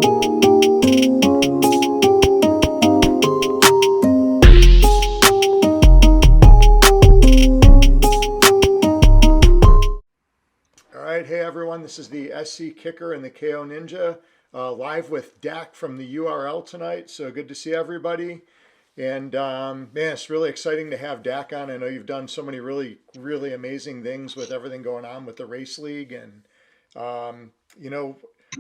All right, hey everyone, this is the SC Kicker and the KO Ninja, live with Dak from the URL tonight. So good to see everybody. And man, it's really exciting to have Dak on. I know you've done so many really amazing things with everything going on with the race league. And you know,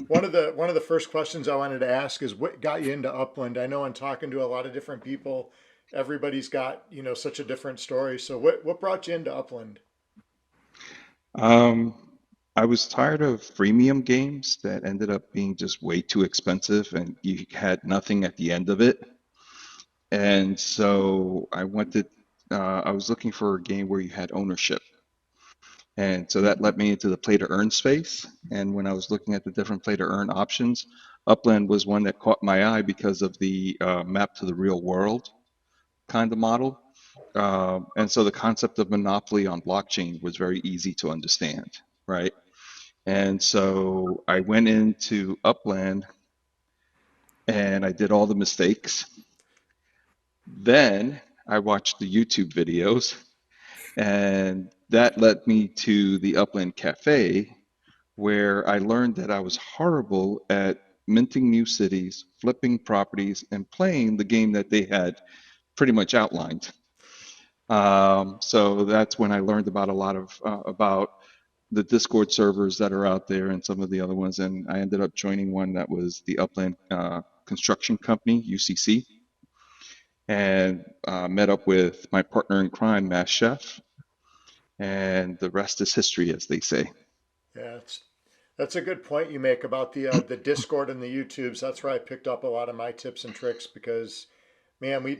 one of the first questions I wanted to ask is what got you into Upland? I know in talking to a lot of different people, everybody's got such a different story. So what brought you into Upland? Um, I was tired of freemium games that ended up being just way too expensive and you had nothing at the end of it. And so I was looking for a game where you had ownership. And so that led me into the play to earn space. And when I was looking at the different play to earn options, Upland was one that caught my eye because of the map to the real world kind of model. And so the concept of monopoly on blockchain was very easy to understand, right? And so I went into Upland and I did all the mistakes. Then I watched the YouTube videos, and that led me to the Upland Cafe, where I learned that I was horrible at minting new cities, flipping properties, and playing the game that they had pretty much outlined. So that's when I learned about a lot of about the Discord servers that are out there and some of the other ones. And I ended up joining one that was the Upland Construction Company, UCC, and met up with my partner in crime, Mass Chef, and the rest is history, as they say. Yeah, that's a good point you make about the Discord and the YouTubes. That's where I picked up a lot of my tips and tricks because, man, we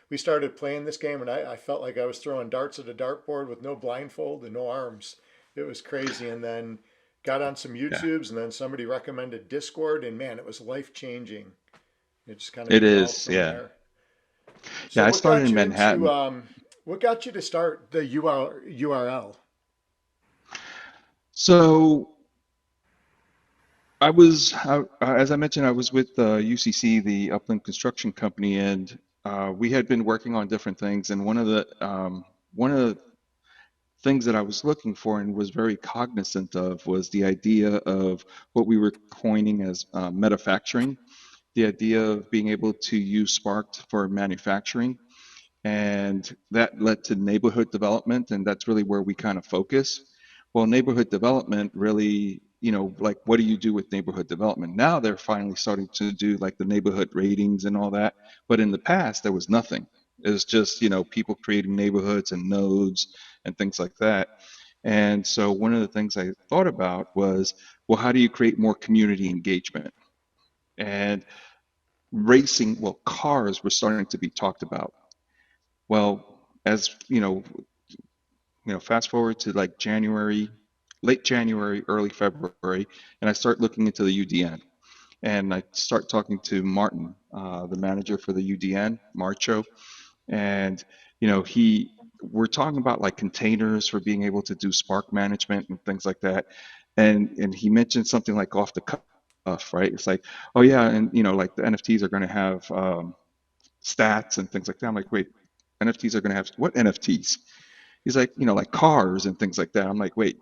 we started playing this game and I felt like I was throwing darts at a dartboard with no blindfold and no arms. It was crazy. And then got on some Yeah, YouTubes and then somebody recommended Discord and man, it was life changing. It just kind of it evolved is. from Yeah. there. So Yeah, I started in Manhattan. what got you to start the URL? So as I mentioned, I was with UCC, the Upland Construction Company, and we had been working on different things. And one of the things that I was looking for and was very cognizant of was the idea of what we were coining as metafacturing, the idea of being able to use Spark for manufacturing. And that led to neighborhood development, and that's really where we kind of focus. Well, neighborhood development really, like what do you do with neighborhood development? Now they're finally starting to do like the neighborhood ratings and all that, but in the past there was nothing. It was just, people creating neighborhoods and nodes and things like that. And so one of the things I thought about was, well, how do you create more community engagement? And well, cars were starting to be talked about. Well, as fast forward to like January, late January, early February, and I start looking into the UDN, and I start talking to Martin, the manager for the UDN, Marcho, and we're talking about like containers for being able to do Spark management and things like that, and he mentioned something like off the cuff, right? It's like, oh yeah, and like the NFTs are going to have stats and things like that. I'm like, wait, NFTs are going to have what NFTs? He's like, like cars and things like that. I'm like, wait,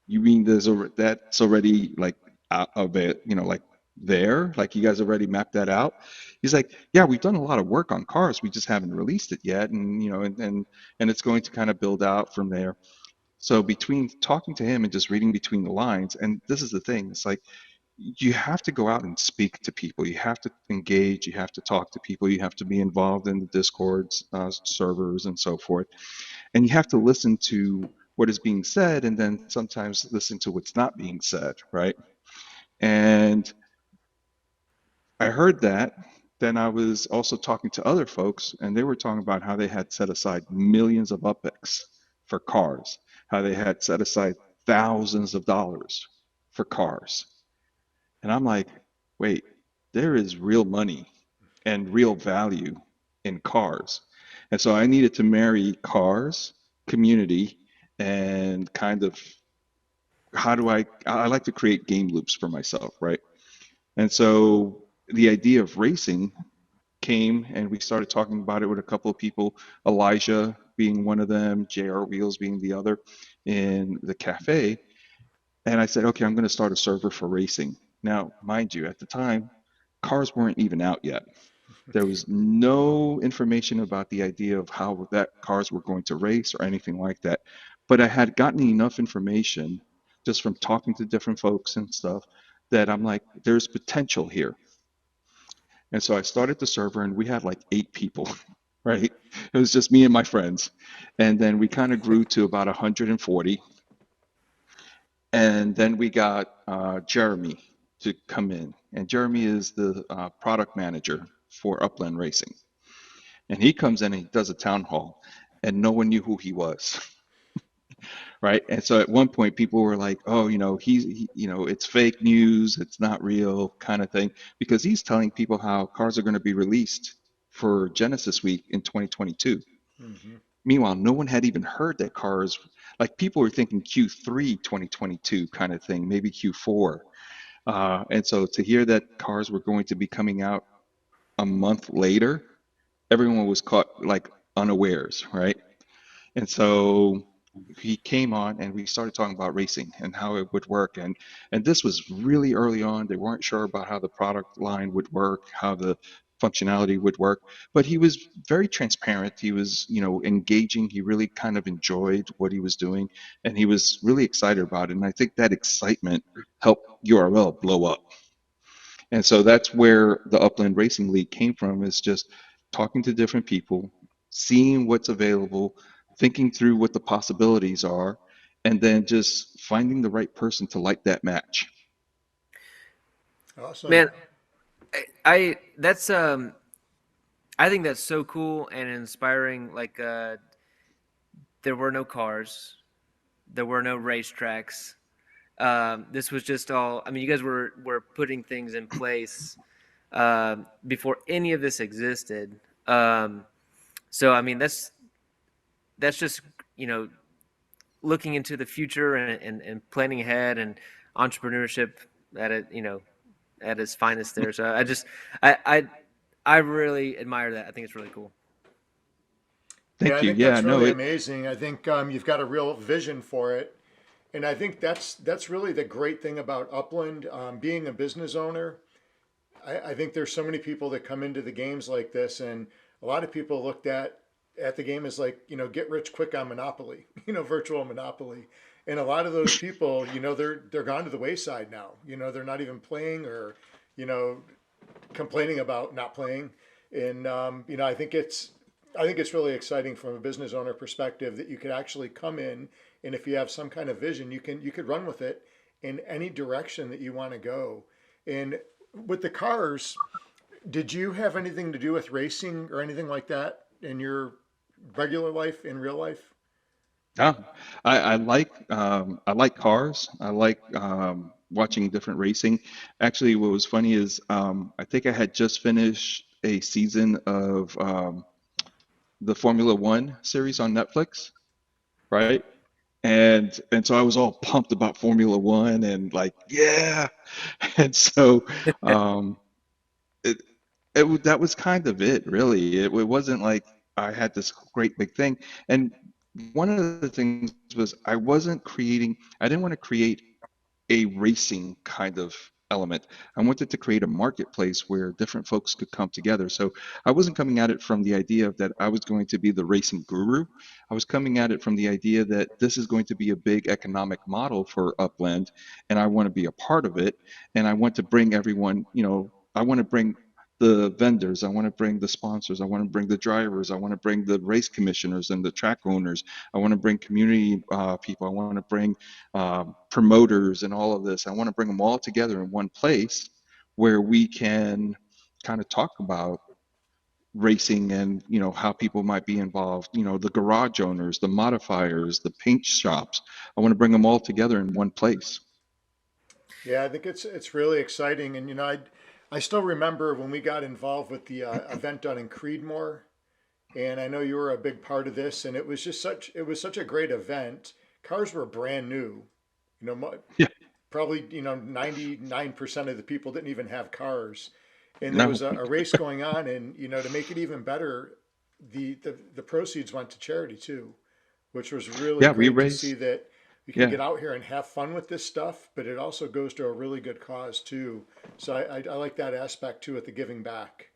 you mean that's already like out of it, like there? Like you guys already mapped that out? He's like, yeah, we've done a lot of work on cars. We just haven't released it yet. And, and it's going to kind of build out from there. So between talking to him and just reading between the lines, and this is the thing, it's like you have to go out and speak to people. You have to engage. You have to talk to people. You have to be involved in the Discords, servers, and so forth. And you have to listen to what is being said and then sometimes listen to what's not being said, right? And I heard that. Then I was also talking to other folks, and they were talking about how they had set aside millions of UPEX for cars, how they had set aside thousands of dollars for cars. And I'm like, wait, there is real money and real value in cars. And so I needed to marry cars, community, and kind of I like to create game loops for myself, right? And so the idea of racing came, and we started talking about it with a couple of people, Elijah being one of them, JR Wheels being the other, in the cafe. And I said, okay, I'm going to start a server for racing. Now, mind you, at the time, cars weren't even out yet. There was no information about the idea of how that cars were going to race or anything like that. But I had gotten enough information just from talking to different folks and stuff that I'm like, there's potential here. And so I started the server and we had like 8 people, right? It was just me and my friends. And then we kind of grew to about 140. And then we got Jeremy to come in. And Jeremy is the product manager for Upland Racing. And he comes in and he does a town hall, and no one knew who he was, right? And so at one point, people were like, "Oh, it's fake news, it's not real," kind of thing, because he's telling people how cars are going to be released for Genesis Week in 2022. Hmm. Meanwhile, no one had even heard that cars, like people were thinking Q3 2022 kind of thing, maybe Q4. And so to hear that cars were going to be coming out a month later, everyone was caught like unawares, right? And so he came on and we started talking about racing and how it would work. And this was really early on. They weren't sure about how the product line would work, how the functionality would work, but he was very transparent. He was, engaging. He really kind of enjoyed what he was doing and he was really excited about it. And I think that excitement helped URL blow up. And so that's where the Upland Racing League came from, is just talking to different people, seeing what's available, thinking through what the possibilities are, and then just finding the right person to like that match. Awesome. Man, I that's I think that's so cool and inspiring. Like, there were no cars, there were no racetracks. This was just all. I mean, you guys were putting things in place before any of this existed. So I mean, that's just you know looking into the future and planning ahead and entrepreneurship at it at its finest there. So I I I really admire that. I think it's really cool. Yeah, Thank I you. think Yeah, that's no, really it, amazing. I think you've got a real vision for it, and I think that's really the great thing about Upland. Being a business owner, I think there's so many people that come into the games like this, and a lot of people looked at the game as like, get rich quick on Monopoly, virtual Monopoly, and a lot of those people, they're gone to the wayside now. They're not even playing or you know complaining about not playing. And I think it's really exciting from a business owner perspective that you could actually come in, and if you have some kind of vision, you could run with it in any direction that you want to go. And with the cars, did you have anything to do with racing or anything like that in your regular life, in real life? yeah, I like cars. I like watching different racing. Actually, what was funny is I think I had just finished a season of the Formula One series on Netflix, right? And so I was all pumped about Formula One and like, yeah. And so um, it, that was kind of it, really. It wasn't like I had this great big thing. And one of the things was I didn't want to create a racing kind of element. I wanted to create a marketplace where different folks could come together. So I wasn't coming at it from the idea of that I was going to be the racing guru. I was coming at it from the idea that this is going to be a big economic model for Upland, and I want to be a part of it. And I want to bring everyone, I want to bring the vendors, I want to bring the sponsors, I want to bring the drivers, I want to bring the race commissioners and the track owners, I want to bring community people, I want to bring promoters and all of this. I want to bring them all together in one place where we can kind of talk about racing and how people might be involved. The garage owners, the modifiers, the paint shops. I want to bring them all together in one place. Yeah, I think it's really exciting, and I still remember when we got involved with the event done in Creedmoor, and I know you were a big part of this, and it was such a great event. Cars were brand new, you know, Yeah. probably 99% of the people didn't even have cars, and there was No, a race going on, and to make it even better, the proceeds went to charity too, which was really yeah, we great to see raised, that you can yeah. get out here and have fun with this stuff, but it also goes to a really good cause too. So I like that aspect too, at the giving back.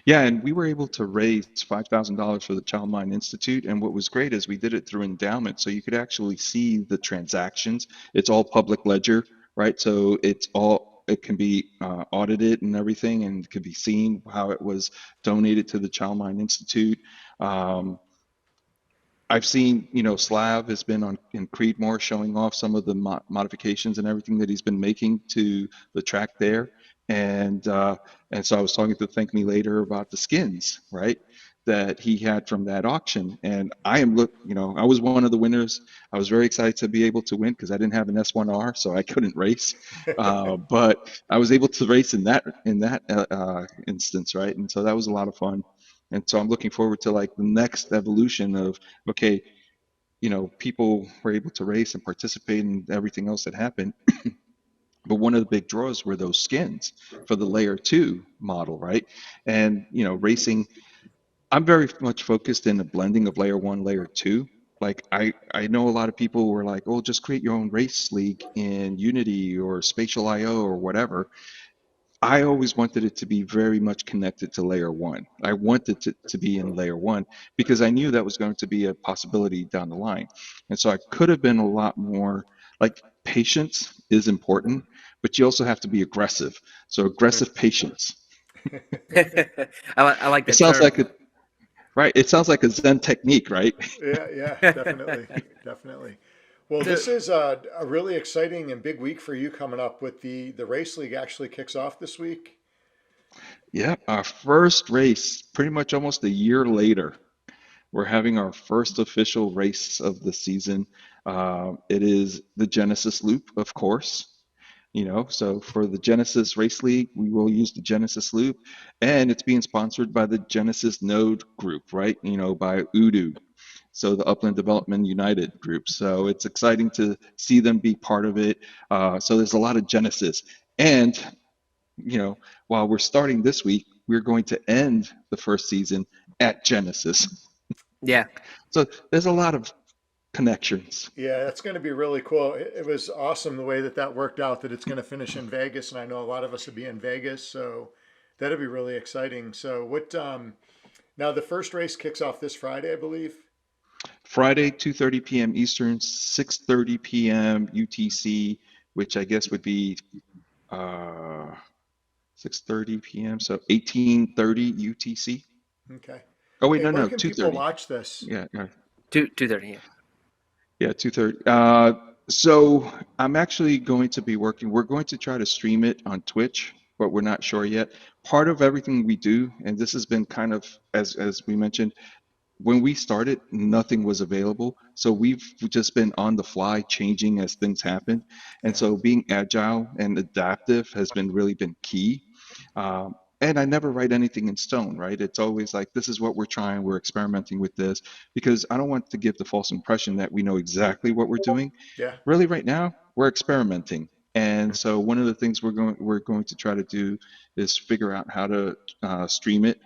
Yeah, and we were able to raise $5,000 for the Child Mind Institute. And what was great is we did it through endowment, so you could actually see the transactions. It's all public ledger, right? So it can be audited and everything, and it can be seen how it was donated to the Child Mind Institute. Um, I've seen, Slav has been on in Creedmoor showing off some of the modifications and everything that he's been making to the track there, and uh, and so I was talking to Thank Me Later about the skins, right, that he had from that auction, and I was one of the winners. I was very excited to be able to win because I didn't have an S1R, so I couldn't race, but I was able to race in that instance, right, and so that was a lot of fun. And so I'm looking forward to like the next evolution of okay, people were able to race and participate in everything else that happened. But one of the big draws were those skins for the layer two model, right? And, racing, I'm very much focused in the blending of layer one, layer two. Like I know a lot of people were like, oh, just create your own race league in Unity or Spatial IO or whatever. I always wanted it to be very much connected to layer one. I wanted to be in layer one because I knew that was going to be a possibility down the line. And so I could have been a lot more like patience is important, but you also have to be aggressive. So aggressive patience. I like It that sounds term. like a right. It sounds like a Zen technique, right? Yeah, yeah, definitely, definitely. Well, this is a really exciting and big week for you coming up with the race league actually kicks off this week. Yeah, our first race, pretty much almost a year later, we're having our first official race of the season. It is the Genesis Loop, of course. So for the Genesis Race League, we will use the Genesis Loop, and it's being sponsored by the Genesis Node Group, right? By Udo, so the Upland Development United Group. So it's exciting to see them be part of it. So there's a lot of Genesis, and you know, while we're starting this week, we're going to end the first season at Genesis. Yeah. So there's a lot of connections. Yeah, that's going to be really cool. It was awesome the way that that worked out, that it's going to finish in Vegas, and I know a lot of us will be in Vegas, so that'll be really exciting. So now the first race kicks off this Friday, I believe. Friday, 2:30 p.m. Eastern, 6:30 p.m. UTC, which I guess would be uh, 6:30 p.m. So 18:30 UTC. Okay. Oh wait, And no, where no, can people 2:30. watch this? Yeah, yeah, 2:30. Yeah. yeah, 2:30. So I'm actually going to be working. We're going to try to stream it on Twitch, but we're not sure yet. Part of everything we do, and this has been kind of as we mentioned, when we started, nothing was available. So we've just been on the fly changing as things happen. And Yeah. so being agile and adaptive has been key. And I never write anything in stone, right? It's always like, this is what we're trying, we're experimenting with this, because I don't want to give the false impression that we know exactly what we're doing. Yeah. Really, right now, we're experimenting. And so one of the things we're going to try to do is figure out how to stream it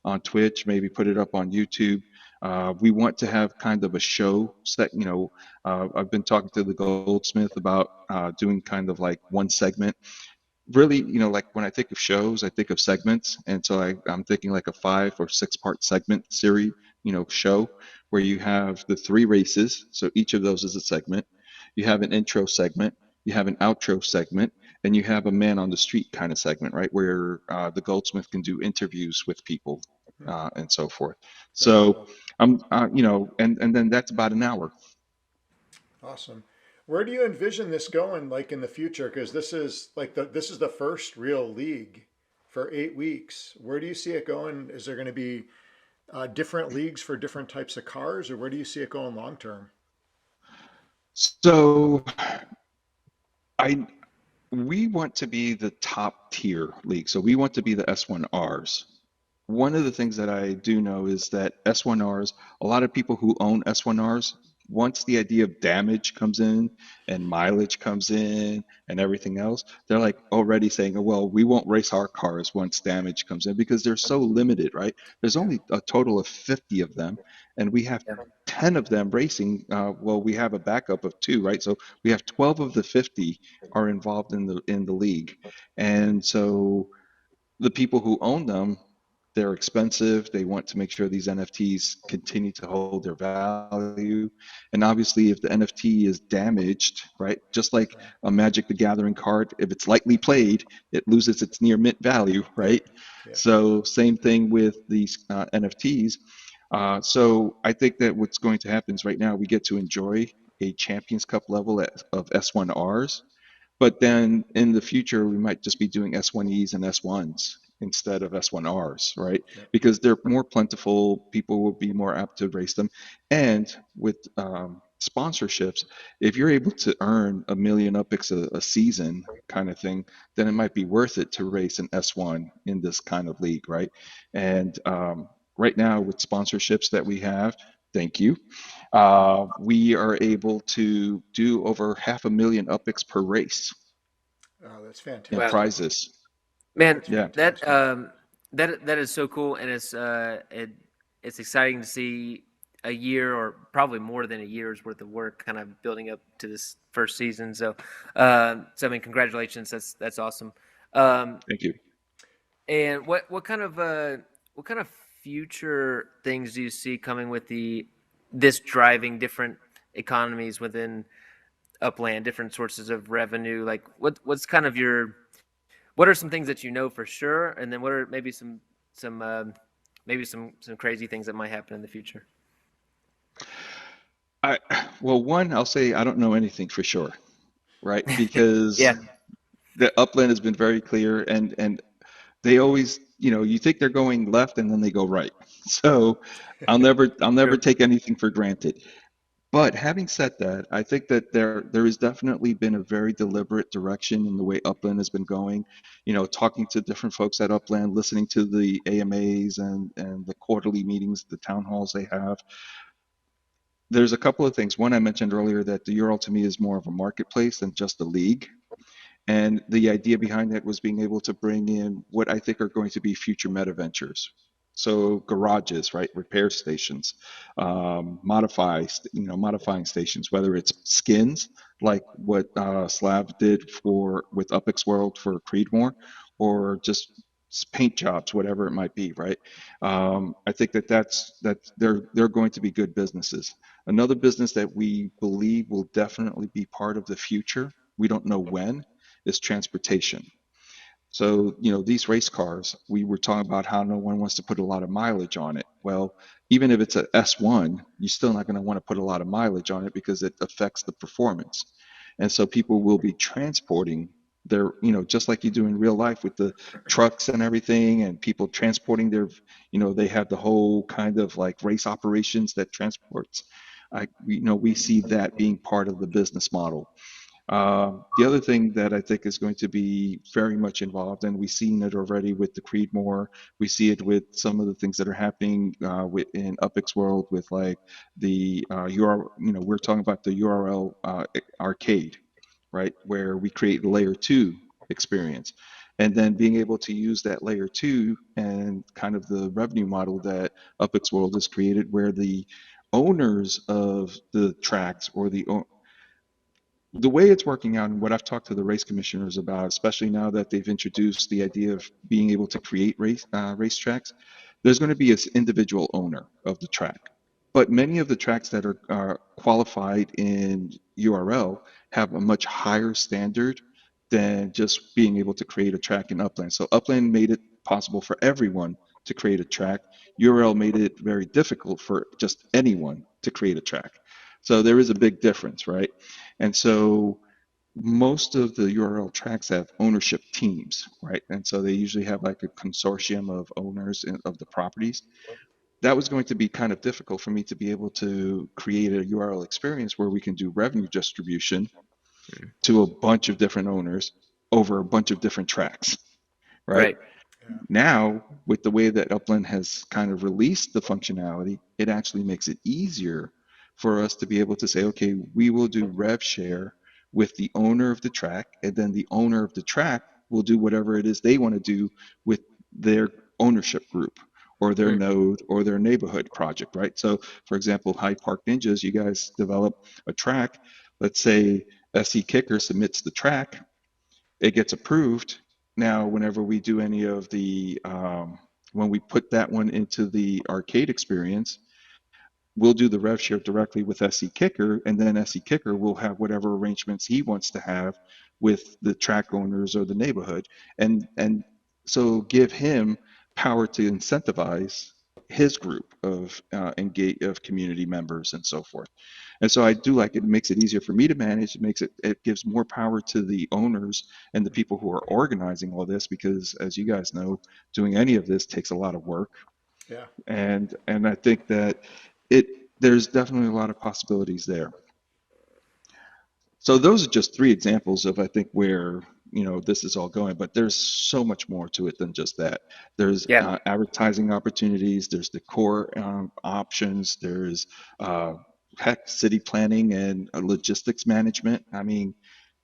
on Twitch, maybe put it up on YouTube. We want to have kind of a show set. I've been talking to the Goldsmith about doing kind of like one segment. Really, like when I think of shows, I think of segments, and so I'm thinking like a 5 or 6 part segment series, show where you have the three races. So each of those is a segment. You have an intro segment, you have an outro segment, and you have a man on the street kind of segment, right, where the Goldsmith can do interviews with people Hmm. and so forth. Very So cool. and then that's about an hour. Awesome. Where do you envision this going, like in the future? Because this is the first real league for 8 weeks. Where do you see it going? Is there going to be different leagues for different types of cars, or where do you see it going long term? So I we want to be the top tier league. So we want to be the S1Rs. One of the things that I do know is that S1Rs, a lot of people who own S1Rs once the idea of damage comes in and mileage comes in and everything else, they're like already saying, oh, well, we won't race our cars once damage comes in because they're so limited, right? There's Yeah. only a total of 50 of them, and we have Yeah. 10 of them racing. Well, we have a backup of two, right? So we have 12 of the 50 are involved in the league, and so the people who own them, they're expensive. They want to make sure these NFTs continue to hold their value. And obviously, if the NFT is damaged, right, just like Yeah. a Magic the Gathering card, if it's lightly played, it loses its near mint value, Yep. right? Yep. So, same thing with these NFTs. So, I think that what's going to happen is right now we get to enjoy a Champions Cup level of S1Rs, but then in the future, we might just be doing S1Es and S1s instead of S1Rs, right? Yep. Because they're more plentiful, people will be more apt to race them. And with sponsorships, if you're able to earn a million upix a season kind of thing, then it might be worth it to race an S1 in this kind of league, right? And right now, with sponsorships that we have, thank you, we are able to do over 500,000 upix per race Oh, that's in Wow. fantastic. prizes. Man, That's Yeah, that fantastic. that is so cool, and it's exciting to see a year or probably more than a year's worth of work kind of building up to this first season. So I mean, congratulations. That's awesome. Um, thank you. and what kind of future things do you see coming with the this driving different economies within Upland, different sources of revenue? Like what's kind of your what are some things that you know for sure, and then what are maybe some maybe some crazy things that might happen in the future? I, well, one, I'll say I don't know anything for sure, right? Because Yeah, the Upland has been very clear, and they always, you think they're going left and then they go right. So I'll never true. take anything for granted. But having said that, I think that there has definitely been a very deliberate direction in the way Upland has been going. Talking to different folks at Upland, listening to the AMAs and the quarterly meetings, the town halls they have. There's a couple of things. One, I mentioned earlier that the URL to me is more of a marketplace than just a league. And the idea behind that was being able to bring in what I think are going to be future meta ventures. So garages, right? Repair stations, modifying stations, whether it's skins like what Slav did for with Upix World for Creedmoor, or just paint jobs, whatever it might be, right? I think that they're going to be good businesses. Another business that we believe will definitely be part of the future. We don't know when, is transportation. So, these race cars, we were talking about how no one wants to put a lot of mileage on it. Well, even if it's a S1, you're still not going to want to put a lot of mileage on it because it affects the performance. And so people will be transporting their, just like you do in real life with the trucks and everything, and people transporting their, they have the whole kind of like race operations that transports. We see that being part of the business model. The other thing that I think is going to be very much involved, and we've seen it already with the Creedmoor, we see it with some of the things that are happening in Upix World with like the URL, we're talking about the URL arcade, right, where we create layer two experience. And then being able to use that layer two and kind of the revenue model that Upix World has created, where the owners of the tracks or the way it's working out and what I've talked to the race commissioners about, especially now that they've introduced the idea of being able to create racetracks, there's going to be an individual owner of the track. But many of the tracks that are qualified in URL have a much higher standard than just being able to create a track in Upland. So Upland made it possible for everyone to create a track. URL made it very difficult for just anyone to create a track. So there is a big difference, right? And so most of the URL tracks have ownership teams, right? And so they usually have like a consortium of owners of the properties. That was going to be kind of difficult for me to be able to create a URL experience where we can do revenue distribution to a bunch of different owners over a bunch of different tracks, right? Right. Yeah. Now, with the way that Upland has kind of released the functionality, it actually makes it easier for us to be able to say, okay, we will do rev share with the owner of the track, and then the owner of the track will do whatever it is they want to do with their ownership group or their Mm. node or their neighborhood project, right? So, for example, Hyde Park Ninjas, you guys develop a track. Let's say SE Kicker submits the track, it gets approved. Now, whenever we do any of the, when we put that one into the arcade experience, we'll do the rev share directly with SE Kicker, and then SE Kicker will have whatever arrangements he wants to have with the track owners or the neighborhood, and so give him power to incentivize his group of engage of community members and so forth. And so I do like it. It makes it easier for me to manage. It gives more power to the owners and the people who are organizing all this because, as you guys know, doing any of this takes a lot of work, Yeah. and I think that it there's definitely a lot of possibilities there. So those are just three examples of I think where this is all going, but there's so much more to it than just that. There's Yeah. advertising opportunities, there's decor options, there's uh, heck, city planning and logistics management. I mean,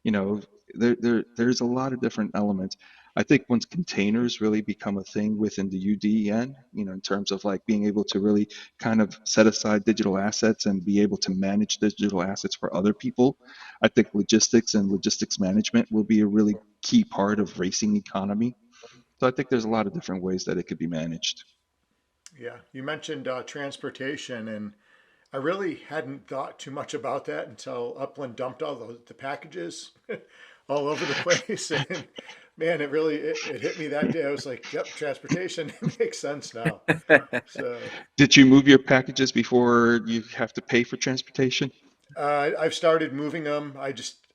you know, there's a lot of different elements. I think once containers really become a thing within the UDN, in terms of like being able to really kind of set aside digital assets and be able to manage digital assets for other people, I think logistics and logistics management will be a really key part of racing economy. So I think there's a lot of different ways that it could be managed. Yeah. You mentioned transportation, and I really hadn't thought too much about that until Upland dumped all the packages all over the place. And man, it hit me that day. I was like, yep, transportation makes sense now. So Did you move your packages before you have to pay for transportation? I've started moving them.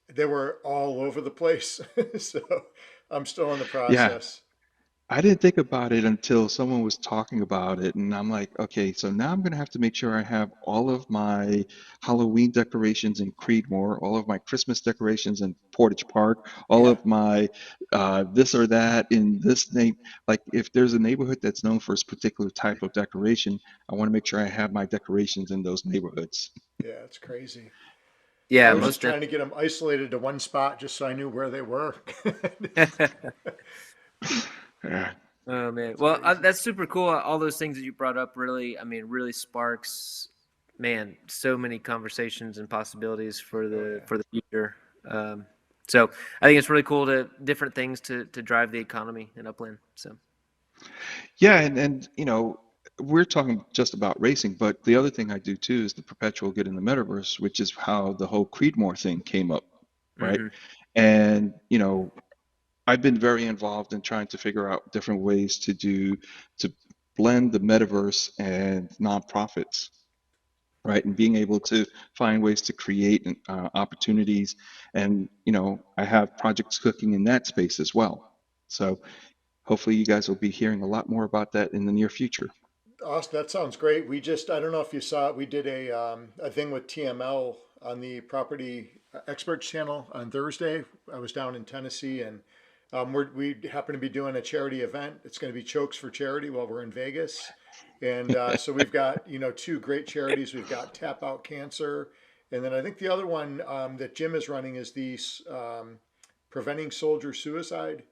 They were all over the place. So I'm still in the Yeah, process. I didn't think about it until someone was talking about it, and I'm like, okay, so now I'm gonna have to make sure I have all of my Halloween decorations in Creedmoor, all of my Christmas decorations in Portage Park, all Yeah. of my this or that in this name. Like, if there's a neighborhood that's known for a particular type of decoration, I want to make sure I have my decorations in those neighborhoods. Yeah. It's crazy. I Yeah, was just most trying to get them isolated to one spot just so I knew where they were. definitely. Yeah. Oh man, It's well, crazy. that's super cool. All those things that you brought up really, I mean, really sparks, man, so many conversations and possibilities for Oh the yeah. future. Um, so I think it's really cool to different things to drive the economy in Upland. So Yeah, and we're talking just about racing, but the other thing I do too is the perpetual get in the metaverse, which is how the whole Creedmoor thing came up, right? hmm And I've been very involved in trying to figure out different ways to blend the metaverse and nonprofits, right? And being able to find ways to create opportunities, and I have projects cooking in that space as well. So hopefully you guys will be hearing a lot more about that in the near future. Awesome. That sounds great. I don't know if you saw it. We did a thing with TML on the Property Experts channel on Thursday. I was down in Tennessee, and we happen to be doing a charity event. It's going to be Chokes for Charity while we're in Vegas. And so we've got, two great charities. We've got Tap Out Cancer. And then I think the other one that Jim is running is the Preventing Soldier Suicide.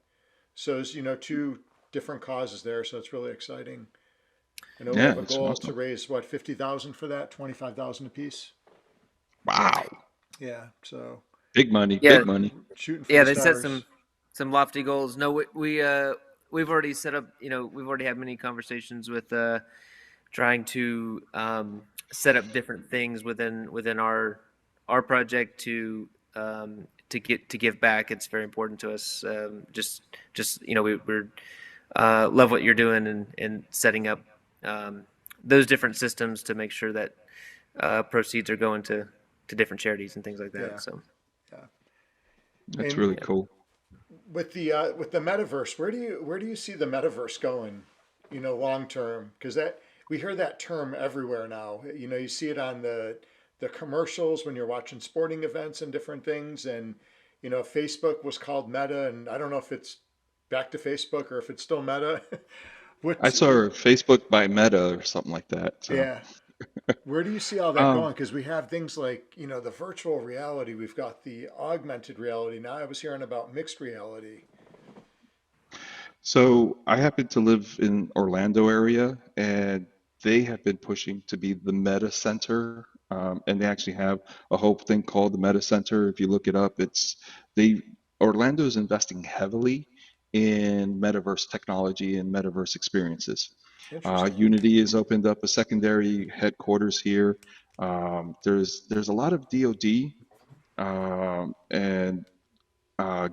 So it's, two different causes there. So it's really exciting. I know we Yeah, have a it's goal to awesome. raise what 50,000 for that, 25,000 apiece. Wow. Yeah, so Big money, yeah, big money. shooting for yeah, the they set stars. some lofty goals. No, we've already set up. We've already had many conversations with trying to set up different things within our project to give back. It's very important to us. Just we're love what you're doing and setting up um, those different systems to make sure that proceeds are going to different charities and things like that. Yeah, So yeah. That's And really yeah. cool. with the metaverse, where do you see the metaverse going? Long term, because that we hear that term everywhere now. You see it on the commercials when you're watching sporting events and different things. And Facebook was called Meta, and I don't know if it's back to Facebook or if it's still Meta. I what? saw Facebook by Meta or something like that. So Yeah. Where do you see all that Um, going? Because we have things like, the virtual reality, we've got the augmented reality. Now I was hearing about mixed reality. so I happen to live in Orlando area, and they have been pushing to be the Meta Center, and they actually have a whole thing called the Meta Center. If you look it up, it's they Orlando is investing heavily in metaverse technology and metaverse experiences. Interesting. Unity has opened up a secondary headquarters here. There's a lot of DoD and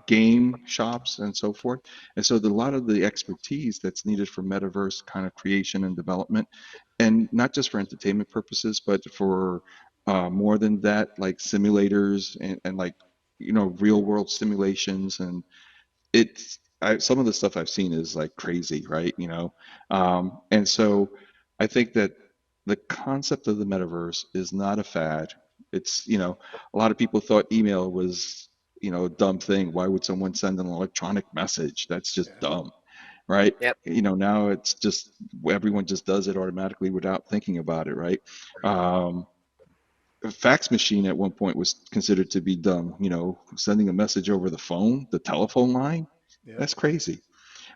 game shops and so forth. And so a lot of the expertise that's needed for metaverse kind of creation and development, and not just for entertainment purposes, but for more than that, like simulators and like real world simulations. And some of the stuff I've seen is like crazy, right? And so I think that the concept of the metaverse is not a fad. A lot of people thought email was, a dumb thing. Why would someone send an electronic message? That's just Yeah. dumb, right? Yep. Now it's just everyone just does it automatically without thinking about it, right? Um, a fax machine at one point was considered to be dumb. Sending a message over the phone, the telephone line, Yep. that's crazy,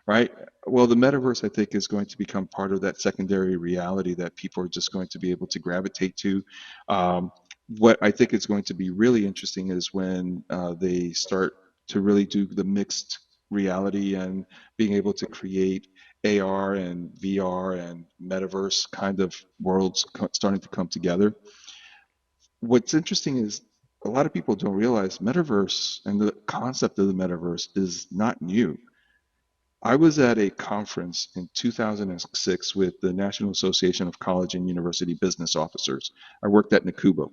right? Well, the metaverse, I think, is going to become part of that secondary reality that people are just going to be able to gravitate to. Um, what I think is going to be really interesting is when they start to really do the mixed reality and being able to create AR and VR and metaverse kind of worlds starting to come together. What's interesting is a lot of people don't realize metaverse and the concept of the metaverse is not new. I was at a conference in 2006 with the National Association of College and University Business Officers. I worked at Nakubo.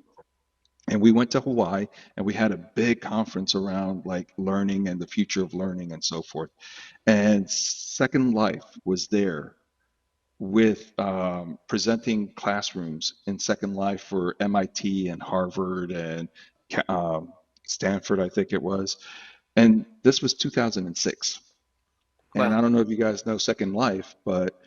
And we went to Hawaii and we had a big conference around like learning and the future of learning and so forth. And Second Life was there with presenting classrooms in Second Life for MIT and Harvard and Stanford, I think it was. And this was 2006. And Well, I don't know if you guys know Second Life, but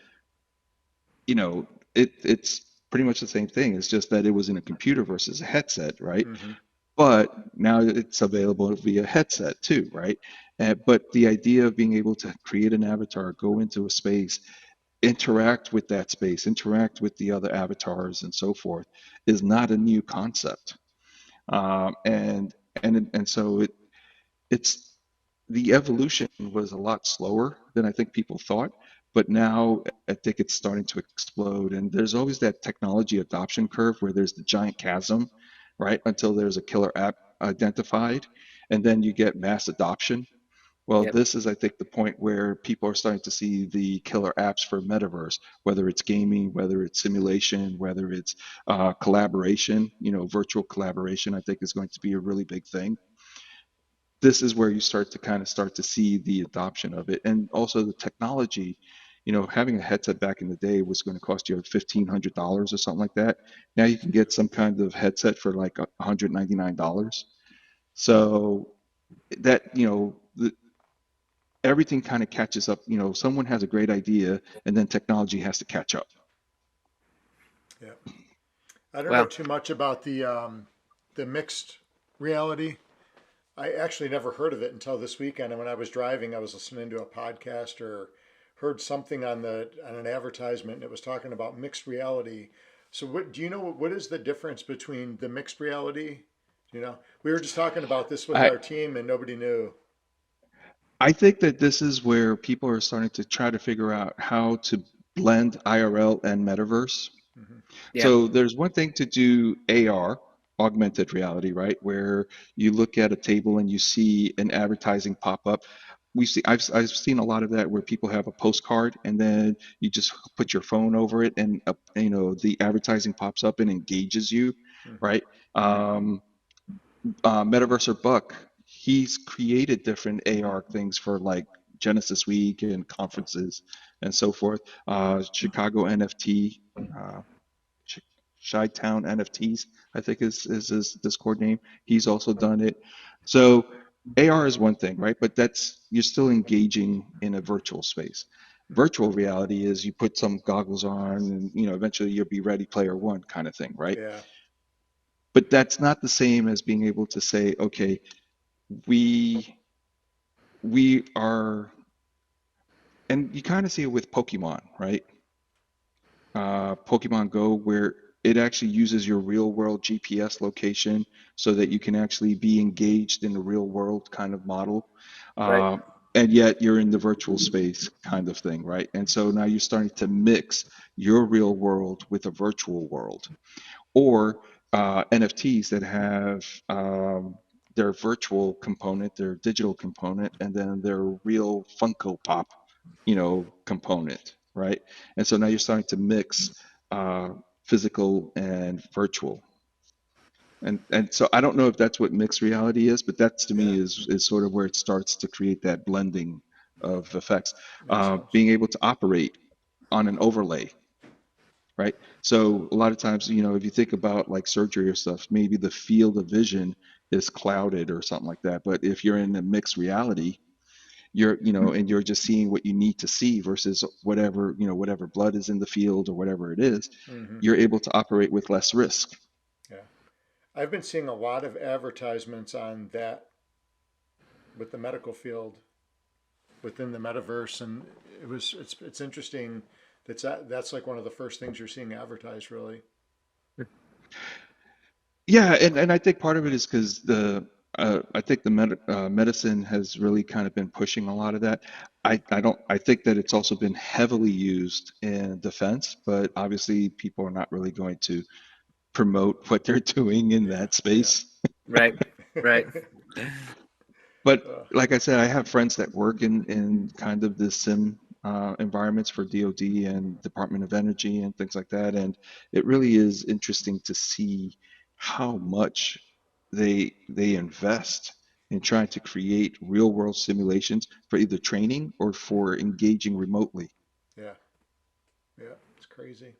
you know, it's pretty much the same thing. It's just that it was in a computer versus a headset, right? Mm-hmm. But now it's available via headset too, right? But the idea of being able to create an avatar, go into a space, interact with that space, interact with the other avatars, and so forth, is not a new concept. And so it's the evolution was a lot slower than I think people thought, but now I think it's starting to explode. And there's always that technology adoption curve where there's the giant chasm, right? Until there's a killer app identified, and then you get mass adoption. Well, yep, this is, I think, the point where people are starting to see the killer apps for metaverse, whether it's gaming, whether it's simulation, whether it's collaboration, virtual collaboration, I think is going to be a really big thing. This is where you start to see the adoption of it. And also the technology, having a headset back in the day was going to cost you $1,500 or something like that. Now you can get some kind of headset for like $199. So that, everything kind of catches up. Someone has a great idea and then technology has to catch up. Yep. I don't know well, too much about the mixed reality. I actually never heard of it until this weekend. And when I was driving, I was listening to a podcast or heard something on an advertisement, and it was talking about mixed reality. So, what do you know? What is the difference between the mixed reality? We were just talking about this with I, our team, and nobody knew. I think that this is where people are starting to try to figure out how to blend IRL and metaverse. Hmm. yeah, So there's one thing to do AR, augmented reality, right? Where you look at a table and you see an advertising pop up. I've seen a lot of that where people have a postcard and then you just put your phone over it and the advertising pops up and engages you, Hmm. right? Um, Metaverse or Buck, he's created different AR things for like Genesis Week and conferences and so forth. Chicago NFT, uh, Chi-Town NFTs, I think is his Discord name. He's also done it. So AR is one thing, right? But that's you're still engaging in a virtual space. Virtual reality is you put some goggles on and, eventually you'll be ready player one kind of thing, right? Yeah. But that's not the same as being able to say, okay, we we are, and you kind of see it with Pokemon, right? Pokemon Go, where it actually uses your real world GPS location so that you can actually be engaged in a real world kind of model. Right. Uh, and yet you're in the virtual space kind of thing, right? And so now you're starting to mix your real world with a virtual world, or NFTs that have their virtual component, their digital component, and then their real Funko Pop, component, right? And so now you're starting to mix uh, physical and virtual. And so I don't know if that's what mixed reality is, but that's to Yeah. me is sort of where it starts to create that blending of effects. Makes sense. Being able to operate on an overlay, right? So a lot of times, if you think about like surgery or stuff, maybe the field of vision is clouded or something like that. But if you're in a mixed reality, and you're just seeing what you need to see versus whatever blood is in the field or whatever it is, Hmm. you're able to operate with less risk. Yeah. I've been seeing a lot of advertisements on that with the medical field within the metaverse, and it's interesting. That's like one of the first things you're seeing advertised, really. Yeah, and I think part of it is because I think the medicine has really kind of been pushing a lot of that. I think that it's also been heavily used in defense, but obviously people are not really going to promote what they're doing in Yeah. that space. Right. Right. But uh, like I said, I have friends that work in kind of the sim environments for DoD and Department of Energy and things like that, and it really is interesting to see how much they invest in trying to create real world simulations for either training or for engaging remotely. yeah. Yeah. It's crazy.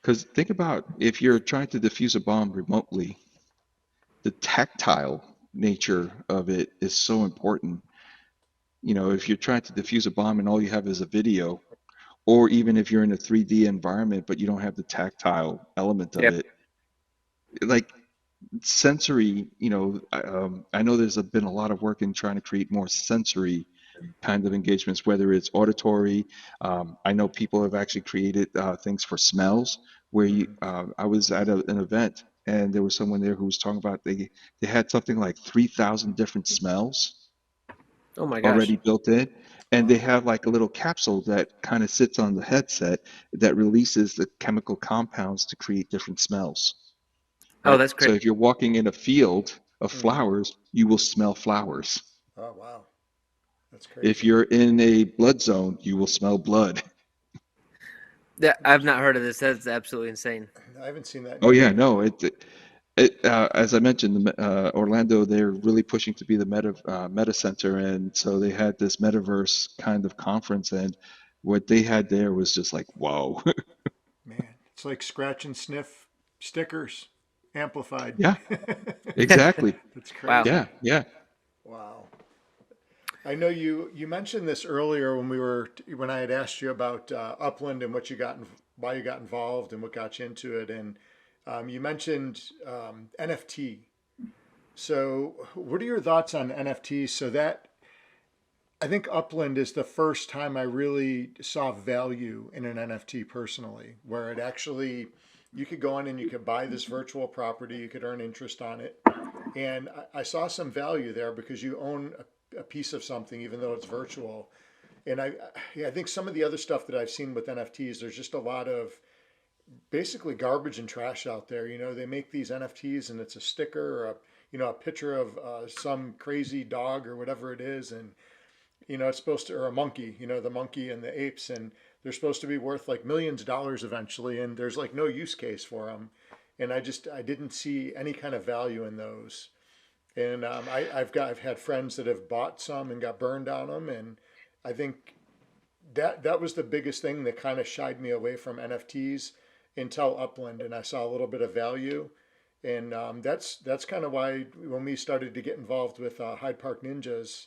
Because think about if you're trying to defuse a bomb remotely, the tactile nature of it is so important. If you're trying to defuse a bomb and all you have is a video, or even if you're in a 3D environment but you don't have the tactile element of Yep. it, like sensory, I know been a lot of work in trying to create more sensory kind of engagements, whether it's auditory. I know people have actually created things for smells where Hmm. I was at an event and there was someone there who was talking about they had something like 3,000 different smells Oh my gosh. already built in. And they Wow. have like a little capsule that kind of sits on the headset that releases the chemical compounds to create different smells, Oh, right? that's So crazy. if you're walking in a field of Hmm. flowers, you will smell flowers. Oh, wow. That's If crazy. you're in a blood zone, you will smell blood. Yeah, I've not Interesting. heard of this. That's absolutely insane. I haven't seen that Oh near yeah, me. no, as I mentioned, Orlando, they're really pushing to be the meta center, and so they had this metaverse kind of conference, and what they had there was just like, whoa. Man, it's like scratch and sniff stickers amplified. Yeah, exactly. That's Wow. Yeah, crazy. yeah. Wow. I know you mentioned this earlier when I had asked you about Upland and why you got involved and what got you into it, and you mentioned NFT. So, what are your thoughts on NFTs? So that I think Upland is the first time I really saw value in an NFT personally, where it actually you could go in and you could buy this virtual property, you could earn interest on it, and I saw some value there because you own a piece of something, even though it's virtual. And yeah, I think some of the other stuff that I've seen with NFTs, there's just a lot of basically garbage and trash out there. They make these NFTs and it's a sticker or a picture of some crazy dog or whatever it is, and it's supposed to, or a monkey, the monkey and the apes, and they're supposed to be worth like millions of dollars eventually, and there's like no use case for them. And I didn't see any kind of value in those. And I've had friends that have bought some and got burned on them, and I think that was the biggest thing that kind of shied me away from NFTs until Upland, and I saw a little bit of value, and that's kind of why when we started to get involved with Hyde Park Ninjas,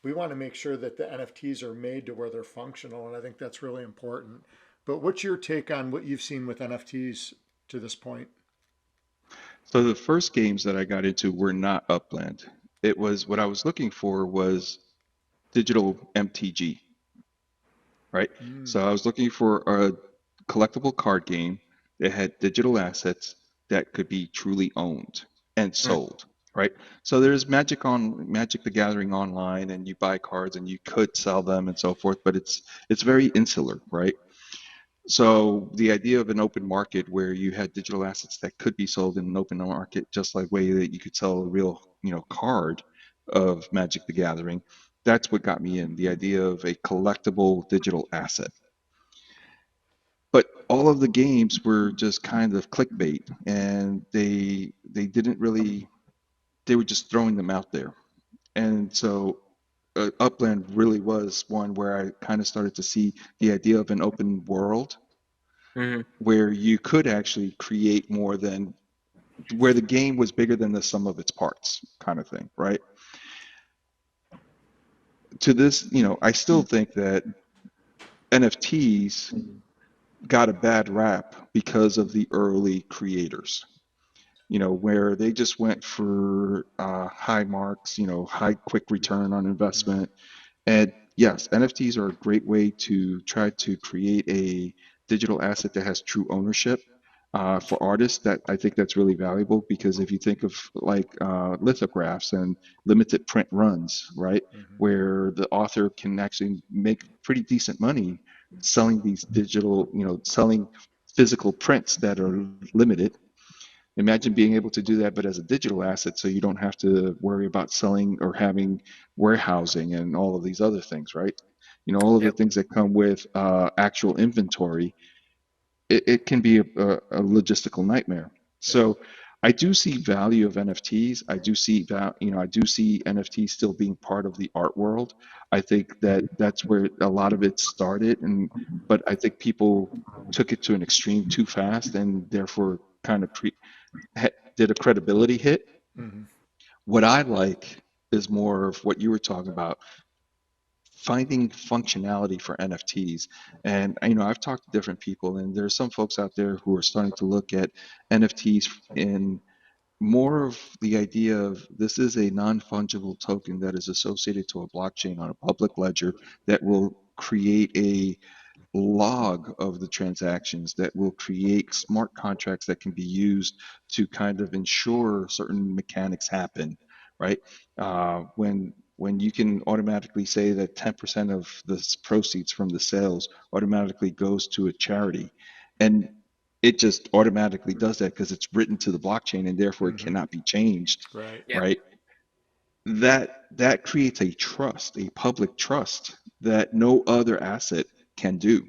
we want to make sure that the NFTs are made to where they're functional, and I think that's really important. But what's your take on what you've seen with NFTs to this point? So the first games that I got into were not Upland. It was what I was looking for was digital MTG, right? Mm, So I was looking for a collectible card game that had digital assets that could be truly owned and Mm. sold, right? So there's Magic the Gathering online, and you buy cards and you could sell them and so forth, but it's very insular, right? So the idea of an open market where you had digital assets that could be sold in an open market, just like way that you could sell a real, card of Magic the Gathering, that's what got me in, the idea of a collectible digital asset. But all of the games were just kind of clickbait, and they didn't really, they were just throwing them out there. And so Upland really was one where I kind of started to see the idea of an open world Hmm. where you could actually create more than where the game was bigger than the sum of its parts kind of thing, right? To this, I still think that NFTs got a bad rap because of the early creators, where they just went for high marks, high quick return on mm, investment. And yes, NFTs are a great way to try to create a digital asset that has true ownership. For artists, that I think that's really valuable because if you think of like lithographs and limited print runs, right, mhm, where the author can actually make pretty decent money selling these digital, selling physical prints that are limited. Imagine being able to do that, but as a digital asset, so you don't have to worry about selling or having warehousing and all of these other things, right? All of the Yep. things that come with actual inventory, it can be a logistical nightmare. yeah, So I do see value of NFTs. I do see that, I do see NFTs still being part of the art world. I think that that's where a lot of it started, but I think people took it to an extreme too fast and therefore kind of did a credibility hit. mhm, What I like is more of what you were talking about, finding functionality for NFTs. And I've talked to different people, and there's some folks out there who are starting to look at NFTs in more of the idea of this is a non-fungible token that is associated to a blockchain on a public ledger that will create a log of the transactions that will create smart contracts that can be used to kind of ensure certain mechanics happen, right? When you can automatically say that 10% of the proceeds from the sales automatically goes to a charity, and it just automatically does that because it's written to the blockchain and therefore it mhm, cannot be changed, right. Yep. right? That creates a trust, a public trust that no other asset can do.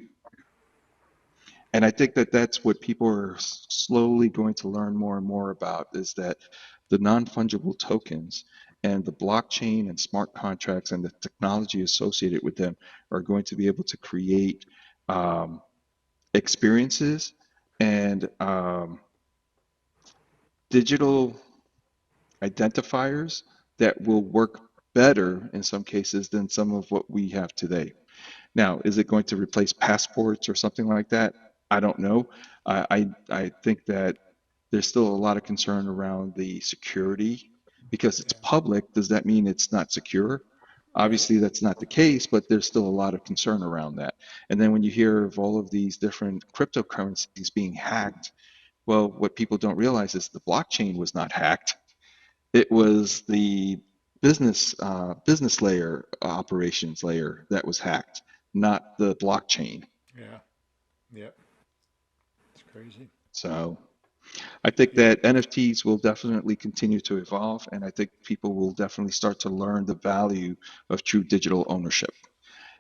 And I think that that's what people are slowly going to learn more and more about is that the non-fungible tokens and the blockchain and smart contracts and the technology associated with them are going to be able to create um, experiences and digital identifiers that will work better in some cases than some of what we have today. Now, is it going to replace passports or something like that? I don't know. I think that there's still a lot of concern around the security because it's Yeah, public. Does that mean it's not secure? right. Obviously, that's not the case, but there's still a lot of concern around that. And then when you hear of all of these different cryptocurrencies being hacked, well, what people don't realize is the blockchain was not hacked. It was the business layer operations layer that was hacked, not the blockchain. Yeah, yeah, it's crazy. So I think Yeah, that NFTs will definitely continue to evolve, and I think people will definitely start to learn the value of true digital ownership.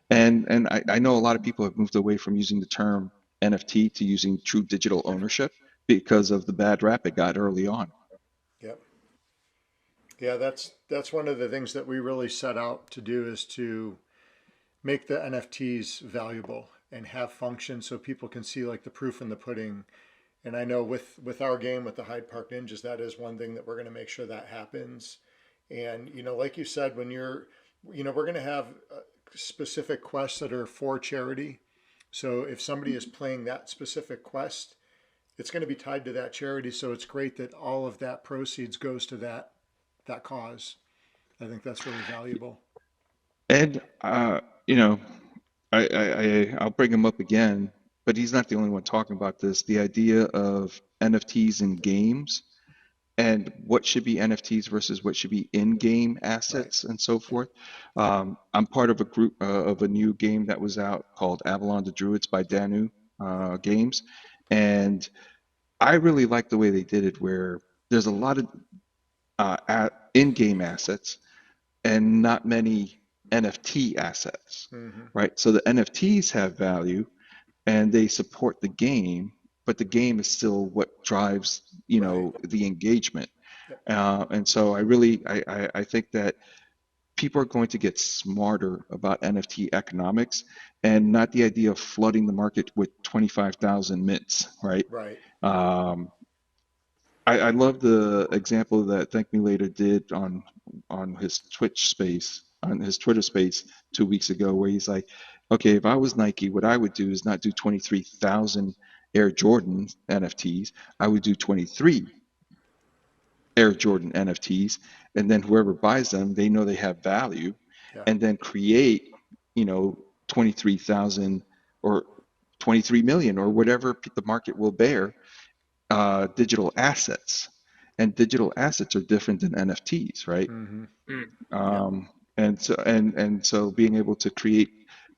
And I know a lot of people have moved away from using the term NFT to using true digital ownership because of the bad rap it got early on. yep. Yeah, that's one of the things that we really set out to do is to make the NFTs valuable and have function so people can see like the proof in the pudding. And I know with our game with the Hyde Park Ninjas, that is one thing that we're going to make sure that happens. And like you said, when you're we're going to have specific quests that are for charity. So if somebody is playing that specific quest, it's going to be tied to that charity. So it's great that all of that proceeds goes to that cause. I think that's really valuable. And you know, I'll bring him up again, but he's not the only one talking about this. The idea of NFTs in games and what should be NFTs versus what should be in-game Right. assets and so Yeah. forth. I'm part of a group of a new game that was out called Avalon the Druids by Danu Yep. Games, and I really like the way they did it, where there's a lot of in-game assets and not many NFT assets, Mm-hmm. right? So the NFTs have value and they support the game, but the game is still what drives, Right. the engagement. Yep. And so I think that people are going to get smarter about NFT economics and not the idea of flooding the market with 25,000 mints, right? Right. Um, I love the example that Thank Me Later did on his Twitch space, on his Twitter space 2 weeks ago, where he's like, okay, if I was Nike, what I would do is not do 23,000 Air Jordan NFTs. I would do 23 Air Jordan NFTs, and then whoever buys them, they know they have value, Yeah. and then create, 23,000 or 23 million or whatever the market will bear digital assets, and digital assets are different than NFTs, right? Mm-hmm. Mm. Yep. And so being able to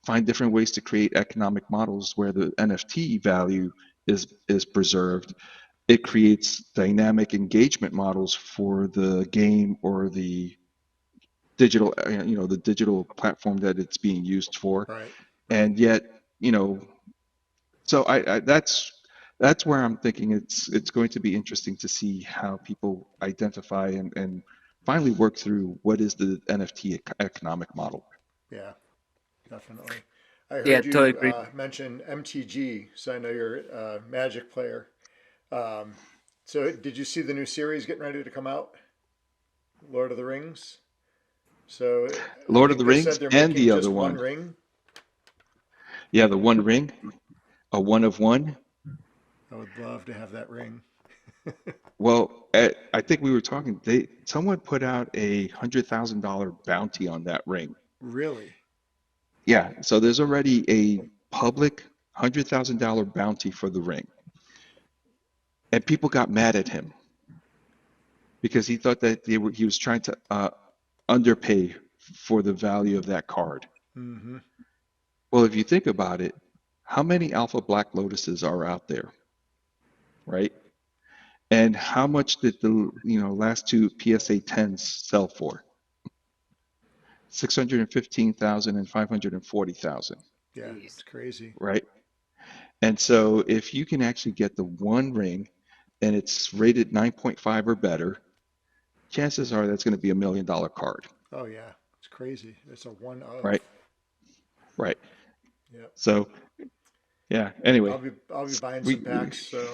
find different ways to create economic models where the NFT value is preserved. It creates dynamic engagement models for the game or the digital platform that it's being used for, Right. Right. and yet, you know, so that's where I'm thinking it's going to be interesting to see how people identify and finally work through what is the NFT economic model. Yeah. Definitely. I Yeah, heard totally you agree. mention MTG, so I know you're a Magic player. Um, so did you see the new series getting ready to come out, Lord of the Rings? So I Lord of think the they Rings said they're and making the other just one one. ring. Yeah, the One Ring, a one of one. I would love to have that ring. Well, I think we were talking, someone put out $100,000 bounty on that ring. Really? Yeah, so there's already a public $100,000 bounty for the ring. And people got mad at him because he thought that he was trying to underpay for the value of that card. Mm-hmm. Well, if you think about it, how many Alpha Black Lotuses are out there, right? And how much did the last two PSA 10s sell for? 615,000 and 540,000, Yeah, Jeez. it's crazy. right? And so if you can actually get the one ring and it's rated 9.5 or better, chances are that's going to be $1 million card, Oh yeah, it's crazy. It's a one of. right? Right. Yep. So yeah. Anyway, I'll be buying some we packs. So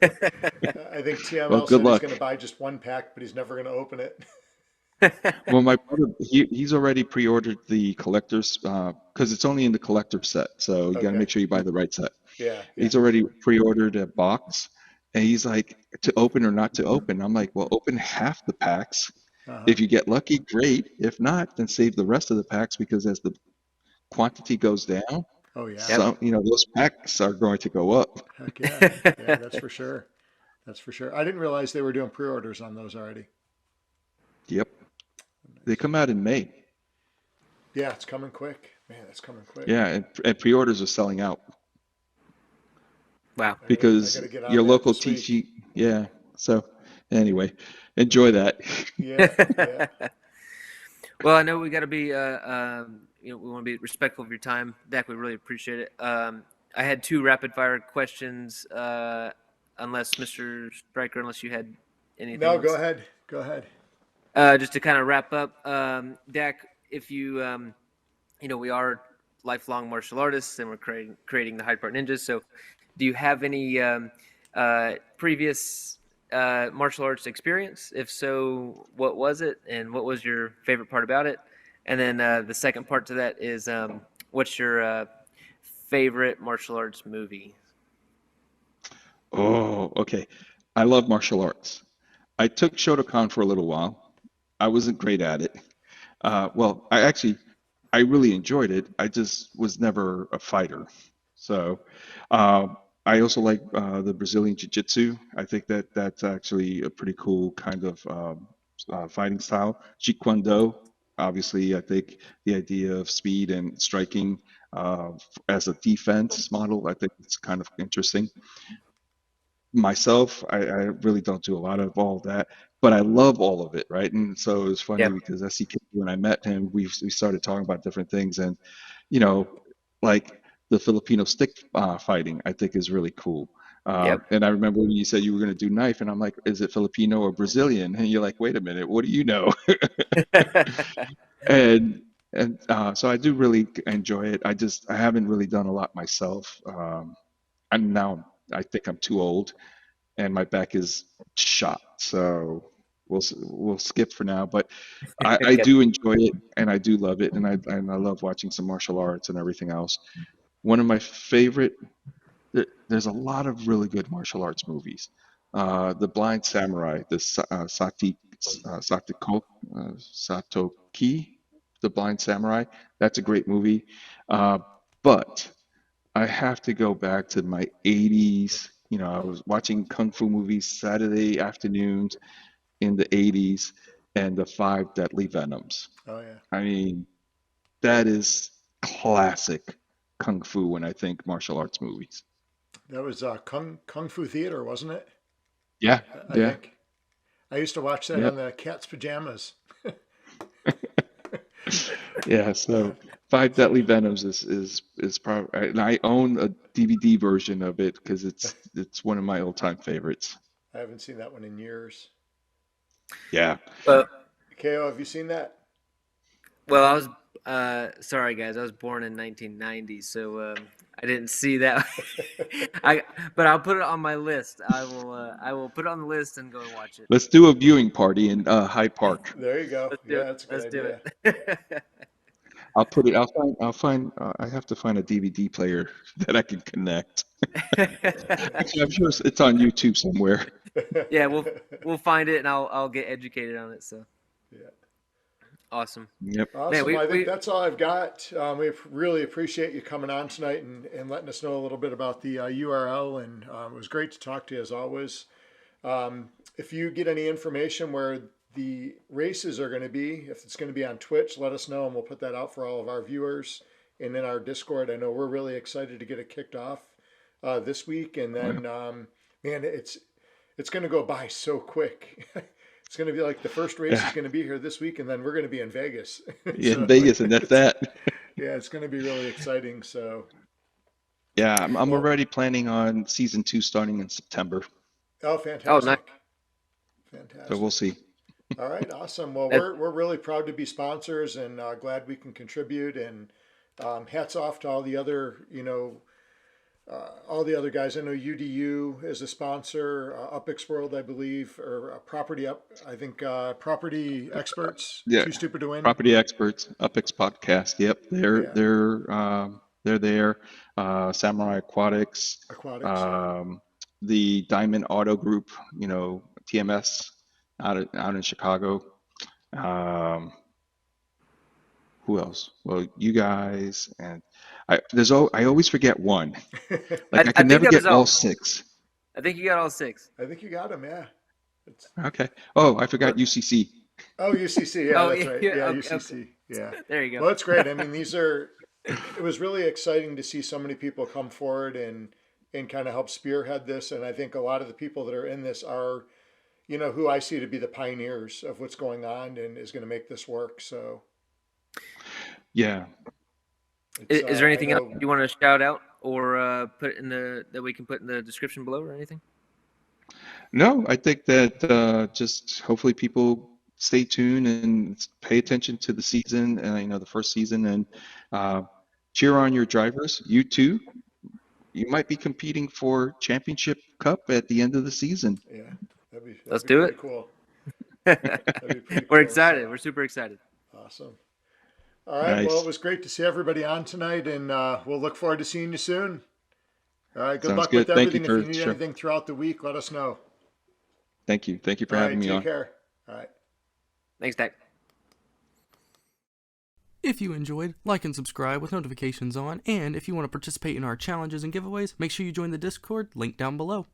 I think well, TML good said he's luck. going to buy just one pack, but he's never going to open it. Well, my brother, he's already pre-ordered the collector's because it's only in the collector set, so you got to Okay. make sure you buy the right set. Yeah. Yeah. He's already pre-ordered a box, and he's like, to open or not to open. I'm like, well, open half the packs. Uh huh. If you get lucky, great. If not, then save the rest of the packs because as the quantity goes down, Oh yeah. Yep. those packs are going to go up. Heck yeah. Yeah, that's for sure. That's for sure. I didn't realize they were doing pre-orders on those already. Yep. They Nice. come out in May. Yeah, it's coming quick. Man, it's coming quick. Yeah, and pre-orders are selling out Wow. I because gotta get your on that local this week. TG, yeah. So anyway, enjoy that. Yeah, yeah. Well, I know we got to be, we want to be respectful of your time, Dak. We really appreciate it. I had two rapid fire questions, unless Mr. Stryker, unless you had anything No, go else. ahead. Go ahead. Just to kind of wrap up, Dak, if you, we are lifelong martial artists and we're creating the Hyde Park Ninjas. So, do you have any previous martial arts experience? If so, what was it, and what was your favorite part about it? And then the second part to that is what's your favorite martial arts movie? Oh, okay. I love martial arts. I took Shotokan for a little while. I wasn't great at it. Well, I really enjoyed it. I just was never a fighter. So, uh, I also like the Brazilian Jiu-Jitsu. I think that that's actually a pretty cool kind of fighting style. Jeet Kune Do, obviously, I think the idea of speed and striking as a defense model, I think it's kind of interesting. Myself, I really don't do a lot of all of that, but I love all of it, right? And so it's funny Yeah. because SEK, when I met him, we started talking about different things, and you know, like the Filipino stick fighting, I think is really cool. Yep. And I remember when you said you were going to do knife, and I'm like, is it Filipino or Brazilian? And you're like, wait a minute, what do you know? And so I do really enjoy it. I haven't really done a lot myself. And now I think I'm too old and my back is shot. So we'll skip for now. But I Yep. do enjoy it and I do love it, and I love watching some martial arts and everything else. One of my favorite. There's a lot of really good martial arts movies. The Blind Samurai, Satoki, The Blind Samurai. That's a great movie. Uh, but I have to go back to my 80s. I was watching kung fu movies Saturday afternoons in the 80s and the Five Deadly Venoms. Oh yeah, I mean, that is classic kung fu when I think martial arts movies. that was Kung Fu Theater, wasn't it? Yeah, I yeah, think I used to watch that yep, on the cat's pajamas. yeah. Uh, So Five Deadly Venoms is probably, and I own a DVD version of it because it's one of my all-time favorites. I haven't seen that one in years. Yeah. Well, KO, have you seen that? well, I was sorry guys, I was born in 1990, so I didn't see that. I but I'll put it on my list. I will put it on the list and go and watch it. Let's do a viewing party in Hyde Park. There you go. Let's do Yeah, it. that's a good Let's do idea. it. I'll put it. I'll find. I have to find a DVD player that I can connect. Actually, I'm sure it's on YouTube somewhere. Yeah, we'll find it and I'll get educated on it. So Yeah. awesome, Yep. man. Awesome. I think that's all I've got. We really appreciate you coming on tonight and letting us know a little bit about the URL. And it was great to talk to you as always. If you get any information where the races are going to be, if it's going to be on Twitch, let us know and we'll put that out for all of our viewers. And in our Discord, I know we're really excited to get it kicked off this week. And Oh, yeah. then, man, it's going to go by so quick. It's going to be like the first race is Yeah. going to be here this week, and then we're going to be in Vegas. Yeah, in So Vegas, and that's it's, that. yeah, it's going to be really exciting. So, Yeah, I'm well, already planning on season 2 starting in September. oh, oh nice. fantastic. So we'll Fantastic. see. All right, awesome. Well, That, we're really proud to be sponsors and glad we can contribute. And hats off to all the other, all the other guys. I know UDU is a sponsor, Upix World, I believe, or Property Up. I think Property Experts, Yeah, Too Stupid to Win. Property Experts, UpX Podcast. Yep, Yeah, they're there. Samurai Aquatics, Aquatics. Yeah. um, the Diamond Auto Group, TMS out in Chicago. Um, who else? Well, you guys, and I always forget one. Like I I can think never that was get all all. 6. I think you got all six. I think you got them. Yeah. It's, Okay. Oh, I But forgot UCC. oh, UCC. Yeah, oh that's yeah, right. yeah. Yeah, Okay, okay. UCC. Yeah. There you Well, it's great. I go. mean, it was really exciting to see so many people come forward and kind of help spearhead this. And I think a lot of the people that are in this are, who I see to be the pioneers of what's going on and is going to make this work. So Yeah. it's, Is there I anything else know, you want to shout out or put in the that we can put in the description below or anything? No, I think that just hopefully people stay tuned and pay attention to the season, the first season, and uh, cheer on your drivers. You too. You might be competing for championship cup at the end of the season. yeah, that'd Let's be do pretty it. cool. That'd be pretty We're cool. excited. So We're super excited. awesome. All right. Well, it Nice. was great to see everybody on tonight, and we'll look forward to seeing you soon. All right. Good Sounds luck with good. Thank you everything. If you for need sure. anything throughout the week, let us know. Thank you. Thank you for All having right. me Take on. care. All right. Thanks, Dak. If you enjoyed, like and subscribe with notifications on, and if you want to participate in our challenges and giveaways, make sure you join the Discord, link down below.